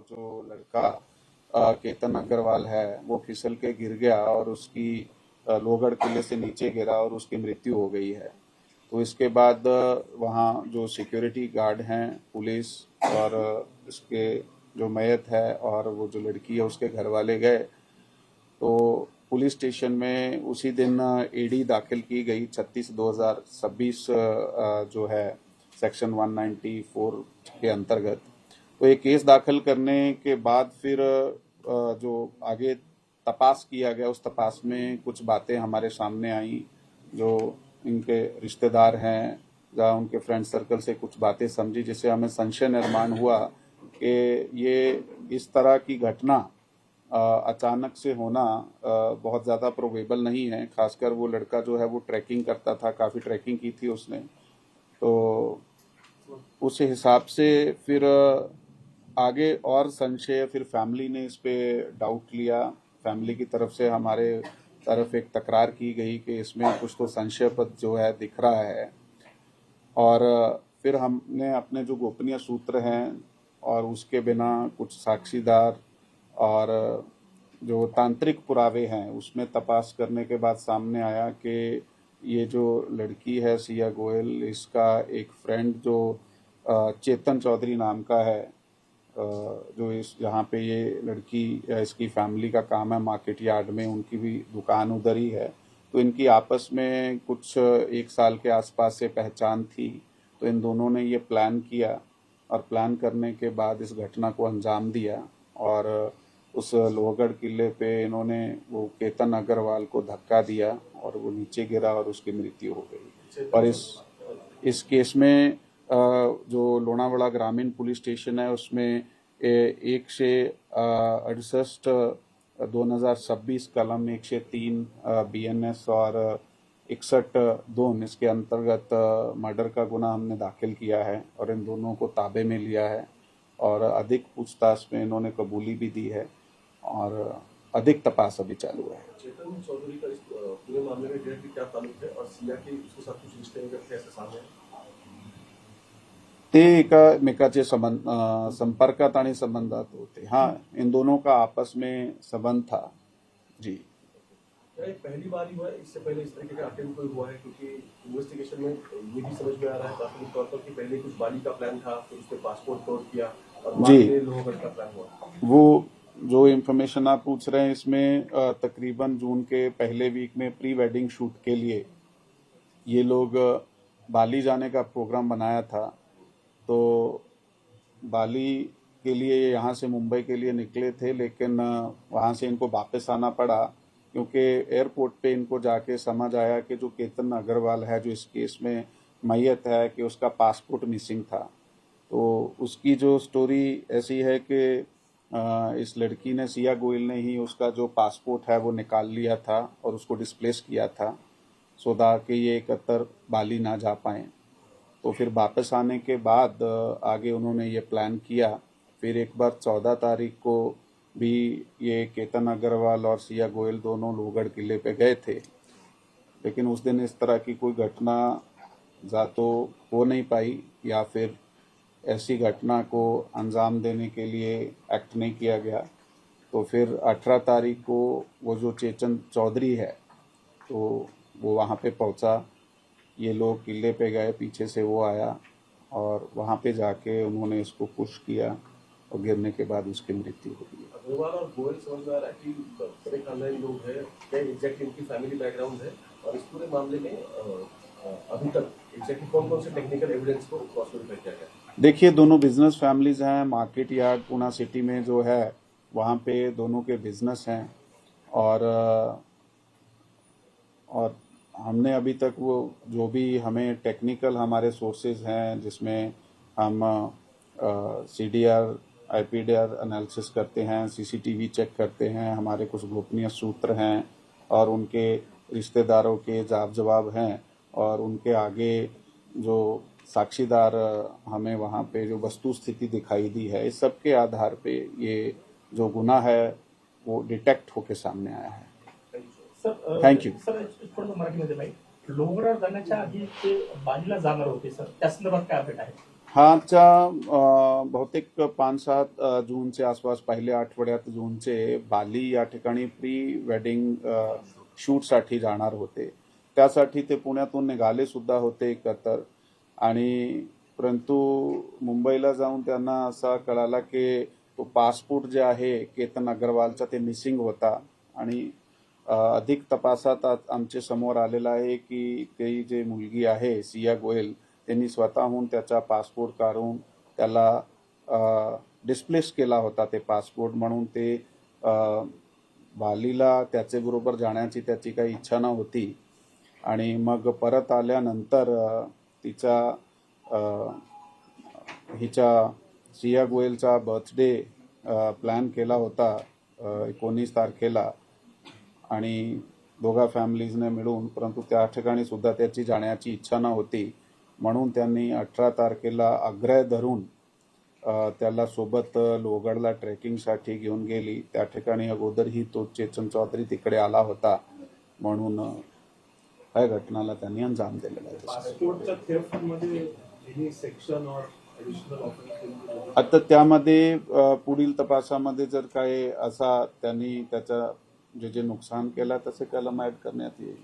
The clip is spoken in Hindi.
जो लड़का केतन अग्रवाल है वो फिसल के गिर गया और उसकी लोहगढ़ किले से नीचे गिरा और उसकी मृत्यु हो गई है। तो इसके बाद वहाँ जो सिक्योरिटी गार्ड हैं, पुलिस और इसके जो मयत है और वो जो लड़की है उसके घर वाले गए, तो पुलिस स्टेशन में उसी दिन ईडी दाखिल की गई 36/2026 जो है सेक्शन 194 के अंतर्गत। तो ये केस दाखिल करने के बाद फिर जो आगे तपास किया गया, उस तपास में कुछ बातें हमारे सामने आई। जो इनके रिश्तेदार हैं या उनके फ्रेंड सर्कल से कुछ बातें समझी, जिससे हमें संशय निर्माण हुआ कि ये इस तरह की घटना अचानक से होना बहुत ज़्यादा प्रोबेबल नहीं है। खासकर वो लड़का जो है वो ट्रैकिंग करता था, काफ़ी ट्रैकिंग की थी उसने। तो उस हिसाब से फिर आगे और संशय, फिर फैमिली ने इस पे डाउट लिया। फैमिली की तरफ से हमारे तरफ एक तकरार की गई कि इसमें कुछ तो संशयपद जो है दिख रहा है। और फिर हमने अपने जो गोपनीय सूत्र हैं और उसके बिना कुछ साक्षीदार और जो तांत्रिक पुरावे हैं उसमें तपास करने के बाद सामने आया कि ये जो लड़की है सिया गोयल, इसका एक फ्रेंड जो चेतन चौधरी नाम का है, जो इस यहाँ पे ये लड़की या इसकी फैमिली का काम है मार्केट यार्ड में, उनकी भी दुकान उधर ही है। तो इनकी आपस में कुछ 1 साल के आसपास से पहचान थी। तो इन दोनों ने ये प्लान किया और प्लान करने के बाद इस घटना को अंजाम दिया और उस लोहगढ़ किले पे इन्होंने वो केतन अग्रवाल को धक्का दिया और वो नीचे गिरा और उसकी मृत्यु हो गई। और इस केस में जो लोनावाड़ा ग्रामीण पुलिस स्टेशन है उसमें 168/2026 कलम 103 BNS और 61(2) इसके अंतर्गत मर्डर का गुना हमने दाखिल किया है और इन दोनों को ताबे में लिया है और अधिक पूछताछ में इन्होंने कबूली भी दी है और अधिक तपास अभी चालू है। चेतन चौधरी का इस पूरे मामले में क्या ताल्लुक है और सिया के उसके साथ कुछ रिश्ते कैसे सामने ते एकमेकाचे संपर्कात आणि संबंधात होते। हाँ, इन दोनों का आपस में संबंध था जी। पहली बार ही हुआ है, इससे पहले इस तरीके का अटेम्प्ट कोई हुआ है? क्योंकि इन्वेस्टिगेशन में ये भी समझ में आ रहा है प्राथमिक तौर पर कि पहले कुछ बाली का प्लान था, फिर उसने पासपोर्ट तोड़ किया और बाद में लोहगढ़ का प्लान हुआ। वो जो इन्फॉर्मेशन आप पूछ रहे हैं इसमें तकरीबन जून के पहले वीक में प्री वेडिंग शूट के लिए ये लोग बाली जाने का प्रोग्राम बनाया था। तो बाली के लिए यहाँ से मुंबई के लिए निकले थे, लेकिन वहाँ से इनको वापस आना पड़ा क्योंकि एयरपोर्ट पे इनको जाके समझ आया कि जो केतन अग्रवाल है जो इस केस में मैयत है कि उसका पासपोर्ट मिसिंग था। तो उसकी जो स्टोरी ऐसी है कि इस लड़की ने, सिया गोयल ने ही उसका जो पासपोर्ट है वो निकाल लिया था और उसको डिस्प्लेस किया था सो कि ये एकतर बाली ना जा पाएँ। तो फिर वापस आने के बाद आगे उन्होंने ये प्लान किया। फिर एक बार 14 तारीख को भी ये केतन अग्रवाल और सिया गोयल दोनों लोहगढ़ किले पे गए थे, लेकिन उस दिन इस तरह की कोई घटना या तो हो नहीं पाई या फिर ऐसी घटना को अंजाम देने के लिए एक्ट नहीं किया गया। तो फिर 18 तारीख को वो जो चेतन चौधरी है तो वो वहाँ पे पहुँचा। ये लोग किले पे गए, पीछे से वो आया और वहाँ पे जाके उन्होंने इसको पुश किया और गिरने के बाद उसकी मृत्यु हो गई। अग्रवाल और गोयल समझ में आ रहा है कि बड़े खानदानी लोग हैं, क्या एग्जैक्ट इनकी फैमिली बैकग्राउंड है और इस पूरे मामले में अभी तक एग्जैक्टली कौन कौन से टेक्निकल एविडेंस को क्रॉस वेरीफाई किया गया? देखिए, दोनों बिजनेस फैमिलीज हैं। मार्केट यार्ड पूना सिटी में जो है वहाँ पे दोनों के बिजनेस हैं और हमने अभी तक वो जो भी हमें टेक्निकल हमारे सोर्सेज हैं जिसमें हम CDR IPDR एनालिसिस करते हैं, CCTV चेक करते हैं, हमारे कुछ गोपनीय सूत्र हैं और उनके रिश्तेदारों के जवाब हैं और उनके आगे जो साक्षीदार हमें वहाँ पे जो वस्तु स्थिति दिखाई दी है, इस सब के आधार पे ये जो गुनाह है वो डिटेक्ट होके सामने आया है। Thank you sir. मराठीमध्ये लोहगड जाण्याच्या आधी ते बालीला जाणार होते सर, त्या संदर्भात काय अपडेट आहे? बहुतेक 5-7 जूनचे आसपास पहिल्या आठवड्यात जूनचे बाली या ठिकाणी प्री वेडिंग शूटसाठी जाणार होते. त्यासाठी ते पुण्यातून निघाले सुद्धा होते एकतर, आणि परंतु मुंबईला जाऊन त्यांना असा कळाला की तो पासपोर्ट जे आहे केतन अग्रवालचा ते मिसिंग होता. आणि अधिक तपासात आमच्या समोर आलेलं आहे की ती जी मुलगी आहे सिया गोयल, त्यांनी स्वतःहून त्याचा पासपोर्ट काढून त्याला डिस्प्लेस केला होता ते पासपोर्ट. म्हणून ते बालीला त्याच्याबरोबर जाण्याची त्याची काही इच्छा नव्हती. आणि मग परत आल्यानंतर हिच्या सिया गोयलचा बर्थडे प्लॅन केला होता 19 तारखेला, आणि दोघा फॅमिलीजने मिळून, परंतु त्या ठिकाणी सुद्धा त्याची जाण्याची इच्छा नव्हती. म्हणून त्यांनी 18 तारखेला आग्रह धरून त्याला सोबत लोहगडला ट्रेकिंगसाठी घेऊन गेली. त्या ठिकाणी अगोदरही तो चेतन चौधरी तिकडे आला होता. म्हणून या घटनाला त्यांनी अंजाम दिलेला आहे. पासपोर्टच्या थेफ्टमध्ये एनी सेक्शन और ॲडिशनल ऑफेन्स आता त्यामध्ये पुढील तपासामध्ये जर काय असा त्यांनी त्याचा जे नुकसान केला तसे कलम ॲड करण्यात येईल.